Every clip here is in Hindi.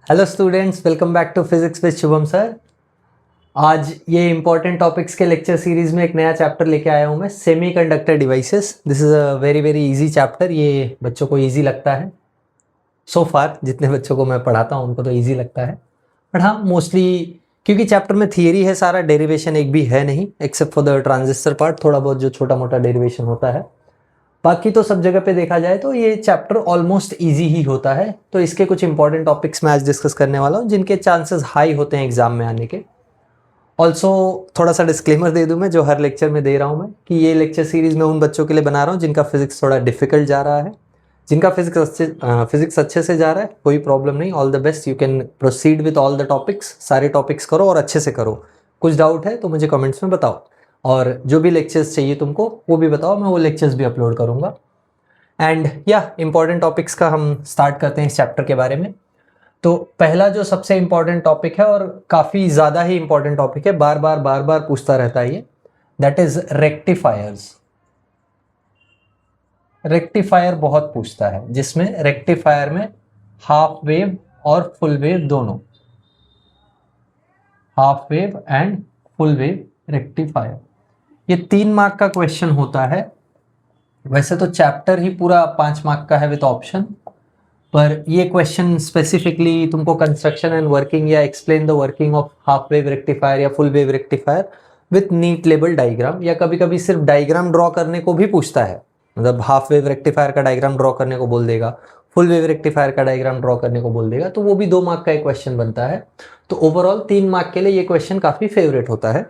Hello students, welcome back to physics with Shubham sir. आज ये इंपॉर्टेंट टॉपिक्स के लेक्चर सीरीज में एक नया चैप्टर लेके आया हूँ मैं, semiconductor devices. This is a very very easy chapter. ये बच्चों को इजी लगता है सो फार। जितने बच्चों को मैं पढ़ाता हूँ उनको तो इजी लगता है, बट हाँ मोस्टली क्योंकि चैप्टर में थियरी है सारा, डेरिवेशन एक भी है नहीं except for the transistor part, थोड़ा बहुत जो छोटा मोटा डेरिवेशन होता है। बाकी तो सब जगह पे देखा जाए तो ये चैप्टर ऑलमोस्ट इजी ही होता है। तो इसके कुछ इंपॉर्टेंट टॉपिक्स मैं आज डिस्कस करने वाला हूँ जिनके चांसेस हाई होते हैं एग्जाम में आने के। ऑल्सो थोड़ा सा डिस्क्लेमर दे दूं मैं, जो हर लेक्चर में दे रहा हूँ मैं, कि ये लेक्चर सीरीज में उन बच्चों के लिए बना रहा हूँ जिनका फिजिक्स थोड़ा डिफिकल्ट जा रहा है। जिनका फिजिक्स अच्छे से जा रहा है कोई प्रॉब्लम नहीं, all the best, you can proceed with all the topics. सारे टॉपिक्स करो और अच्छे से करो। कुछ डाउट है तो मुझे कमेंट्स में बताओ, और जो भी लेक्चर्स चाहिए तुमको वो भी बताओ, मैं वो लेक्चर्स भी अपलोड करूँगा। एंड या इंपॉर्टेंट टॉपिक्स का हम स्टार्ट करते हैं इस चैप्टर के बारे में। तो पहला जो सबसे इंपॉर्टेंट टॉपिक है और काफ़ी ज़्यादा ही इंपॉर्टेंट टॉपिक है, बार बार पूछता रहता है ये, दैट इज रेक्टिफायर्स। रेक्टिफायर बहुत पूछता है, जिसमें रेक्टिफायर में हाफ वेव और फुल वेव दोनों, half wave and full wave rectifier, ये 3 मार्क का क्वेश्चन होता है। वैसे तो चैप्टर ही पूरा 5 मार्क का है विद ऑप्शन, पर ये क्वेश्चन स्पेसिफिकली तुमको कंस्ट्रक्शन एंड वर्किंग या explain the working of half wave rectifier या full wave rectifier with neat label diagram, या कभी कभी सिर्फ डायग्राम ड्रॉ करने को भी पूछता है। मतलब हाफ वेव रेक्टिफायर का डायग्राम ड्रॉ करने को बोल देगा, फुल वेव रेक्टिफायर का डायग्राम ड्रॉ करने को बोल देगा, तो वो भी 2 मार्क का एक क्वेश्चन बनता है। तो ओवरऑल 3 मार्क के लिए ये क्वेश्चन काफ़ी फेवरेट होता है।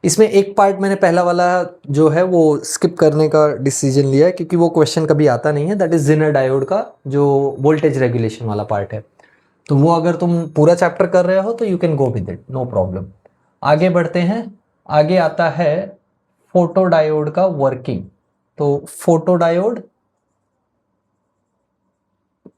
इसमें एक पार्ट मैंने पहला वाला जो है वो स्किप करने का डिसीजन लिया है, क्योंकि वो क्वेश्चन कभी आता नहीं है। दैट इज जिनर डायोड का जो वोल्टेज रेगुलेशन वाला पार्ट है। तो वो अगर तुम पूरा चैप्टर कर रहे हो तो you can go with it, no problem. आगे बढ़ते हैं। आगे आता है फोटो डायोड का वर्किंग। तो फोटो डायोड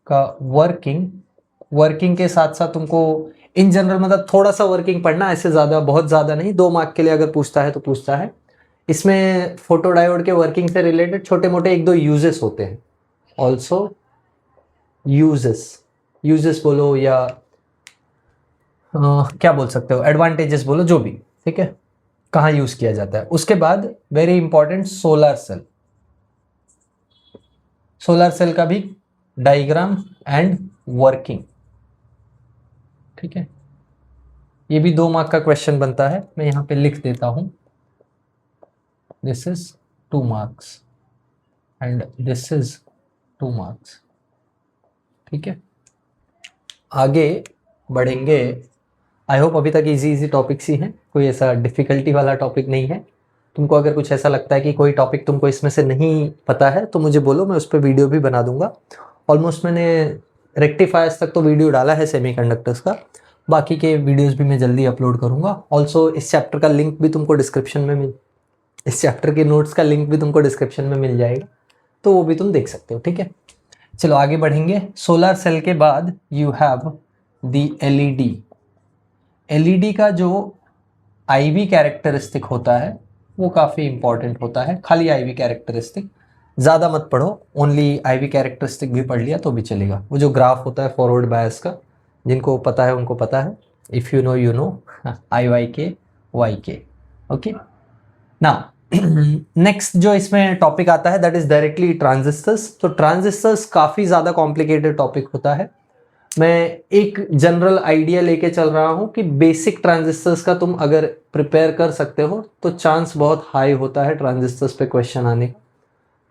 का वर्किंग के साथ साथ तुमको इन जनरल मतलब थोड़ा सा वर्किंग पढ़ना, ऐसे ज़्यादा बहुत ज़्यादा नहीं। 2 मार्क के लिए अगर पूछता है तो पूछता है। इसमें फोटो डायोड के वर्किंग से रिलेटेड छोटे मोटे 1-2 यूजेस होते हैं। ऑल्सो यूजेस बोलो या क्या बोल सकते हो, एडवांटेजेस बोलो, जो भी, ठीक है, कहाँ यूज़ किया जाता है। उसके बाद वेरी इंपॉर्टेंट सोलर सेल का भी डायग्राम एंड वर्किंग, ठीक है। ये भी 2 मार्क का क्वेश्चन बनता है। मैं यहाँ पे लिख देता हूँ, this is 2 marks and this is 2 marks, ठीक है। आगे बढ़ेंगे। आई होप अभी तक इजी टॉपिक्स ही हैं, कोई ऐसा डिफिकल्टी वाला टॉपिक नहीं है। तुमको अगर कुछ ऐसा लगता है कि कोई टॉपिक तुमको इसमें से नहीं पता है तो मुझे बोलो, मैं उस पर वीडियो भी बना दूंगा। ऑलमोस्ट मैंने रेक्टिफायर्स तक तो वीडियो डाला है सेमीकंडक्टर्स का, बाकी के वीडियोस भी मैं जल्दी अपलोड करूंगा। ऑल्सो इस चैप्टर का लिंक भी तुमको डिस्क्रिप्शन में इस चैप्टर के नोट्स का लिंक भी तुमको डिस्क्रिप्शन में मिल जाएगा, तो वो भी तुम देख सकते हो, ठीक है। चलो आगे बढ़ेंगे। सोलर सेल के बाद यू हैव द एलईडी का जो आईवी कैरेक्टरिस्टिक होता है वो काफ़ी इंपॉर्टेंट होता है। खाली आईवी कैरेक्टरिस्टिक ज़्यादा मत पढ़ो, ओनली आईवी कैरेक्टरिस्टिक भी पढ़ लिया तो भी चलेगा। वो जो ग्राफ होता है फॉरवर्ड बायस का, जिनको पता है उनको पता है, if you know you know, IYK okay ना। नेक्स्ट जो इसमें टॉपिक आता है दैट इज डायरेक्टली ट्रांजिस्टर्स। तो ट्रांजिस्टर्स काफ़ी ज़्यादा कॉम्प्लिकेटेड टॉपिक होता है। मैं एक जनरल आइडिया लेके चल रहा हूं कि बेसिक ट्रांजिस्टर्स का तुम अगर प्रिपेयर कर सकते हो तो चांस बहुत हाई होता है ट्रांजिस्टर्स पे क्वेश्चन आने का।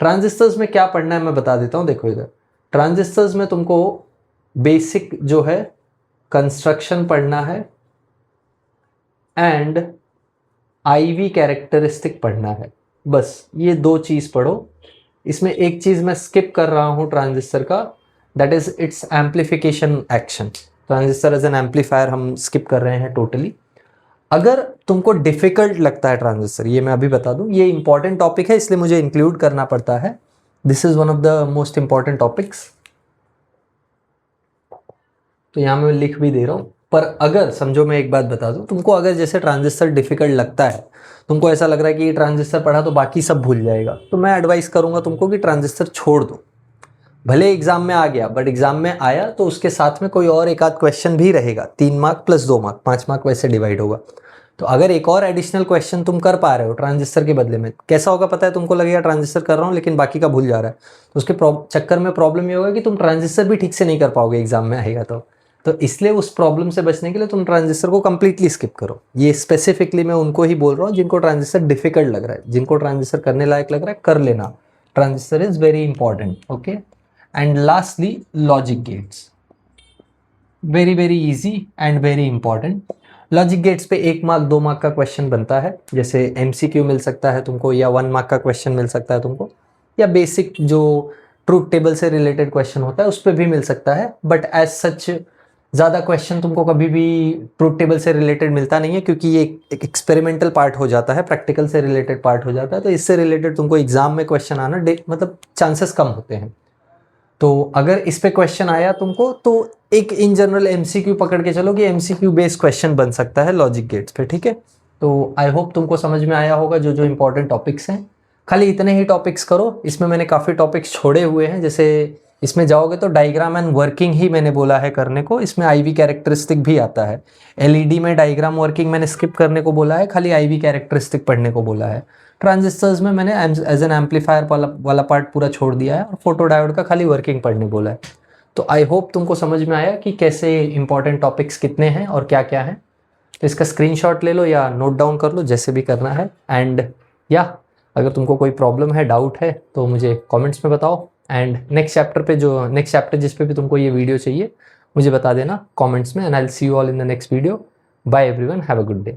ट्रांजिस्टर्स में क्या पढ़ना है मैं बता देता हूं, देखो इधर। ट्रांजिस्टर्स में तुमको बेसिक जो है कंस्ट्रक्शन पढ़ना है एंड आईवी कैरेक्टरिस्टिक पढ़ना है, बस ये 2 चीज़ पढ़ो। इसमें एक चीज़ मैं स्किप कर रहा हूँ ट्रांजिस्टर का, that is its amplification action. Transistor as an amplifier हम स्किप कर रहे हैं टोटली। अगर तुमको डिफिकल्ट लगता है ट्रांजिस्टर, ये मैं अभी बता दूं, ये इंपॉर्टेंट टॉपिक है इसलिए मुझे इंक्लूड करना पड़ता है। This is one of the most important topics, तो यहाँ मैं लिख भी दे रहा हूँ। पर अगर समझो, मैं एक बात बता दूं तुमको, अगर जैसे ट्रांजिस्टर डिफिकल्ट लगता है, तुमको ऐसा लग रहा है कि ये ट्रांजिस्टर पढ़ा तो बाकी सब भूल जाएगा, तो मैं एडवाइस करूंगा तुमको कि ट्रांजिस्टर छोड़ दो। भले एग्जाम में आ गया, बट एग्जाम में आया तो उसके साथ में कोई और एक आध क्वेश्चन भी रहेगा, 3 मार्क प्लस 2 मार्क, 5 मार्क वैसे डिवाइड होगा। तो अगर एक और एडिशनल क्वेश्चन तुम कर पा रहे हो ट्रांजिस्टर के बदले में, कैसा होगा पता है, तुमको लगेगा ट्रांजिस्टर कर रहा हूँ लेकिन बाकी का भूल जा रहा है, तो उसके चक्कर में प्रॉब्लम ये होगा कि तुम ट्रांजिस्टर भी ठीक से नहीं कर पाओगे एग्जाम में आएगा तो इसलिए उस प्रॉब्लम से बचने के लिए तुम ट्रांजिस्टर को कंप्लीटली स्किप करो। ये स्पेसिफिकली मैं उनको ही बोल रहा हूँ जिनको ट्रांजिस्टर डिफिकल्ट लग रहा है, जिनको ट्रांजिस्टर करने लायक लग रहा है कर लेना, transistor is very important. Okay, and lastly logic gates, very very easy and very important. Logic gates पे 1 मार्क 2 मार्क का क्वेश्चन बनता है, जैसे एमसीक्यू मिल सकता है तुमको, या 1 मार्क का क्वेश्चन मिल सकता है तुमको, या बेसिक जो ट्रूथ टेबल से रिलेटेड क्वेश्चन होता है उस पर भी मिल सकता है। बट एज सच ज़्यादा क्वेश्चन तुमको कभी भी ट्रूथ टेबल से रिलेटेड मिलता नहीं है, क्योंकि ये एक एक्सपेरिमेंटल पार्ट हो जाता है, प्रैक्टिकल से रिलेटेड पार्ट हो जाता है, तो इससे रिलेटेड तुमको एग्जाम में क्वेश्चन आना मतलब चांसेस कम होते हैं। तो अगर इस पे क्वेश्चन आया तुमको तो एक इन जनरल एमसीक्यू पकड़ के चलो कि एमसीक्यू बेस्ड क्वेश्चन बन सकता है लॉजिक गेट्स पे, ठीक है। तो आई होप तुमको समझ में आया होगा जो जो इंपॉर्टेंट टॉपिक्स हैं। खाली इतने ही टॉपिक्स करो, इसमें मैंने काफ़ी टॉपिक्स छोड़े हुए हैं, जैसे इसमें जाओगे तो डायग्राम एंड वर्किंग ही मैंने बोला है करने को, इसमें आईवी कैरेक्टरिस्टिक भी आता है। एलईडी में डायग्राम वर्किंग मैंने स्किप करने को बोला है, खाली आईवी कैरेक्टरिस्टिक पढ़ने को बोला है। ट्रांजिस्टर्स में मैंने एज एन एम्पलीफायर वाला पार्ट पूरा छोड़ दिया है और फोटो डायोड का खाली वर्किंग पढ़ने बोला है। तो आई होप तुमको समझ में आया कि कैसे इंपॉर्टेंट टॉपिक्स कितने हैं और क्या क्या हैं। तो इसका स्क्रीनशॉट ले लो या नोट डाउन कर लो, जैसे भी करना है। एंड या अगर तुमको कोई प्रॉब्लम है, डाउट है, तो मुझे कमेंट्स में बताओ। एंड नेक्स्ट चैप्टर जिस पे भी तुमको ये वीडियो चाहिए मुझे बता देना कमेंट्स में। And I will see you all in the next video. Bye everyone, have a good day.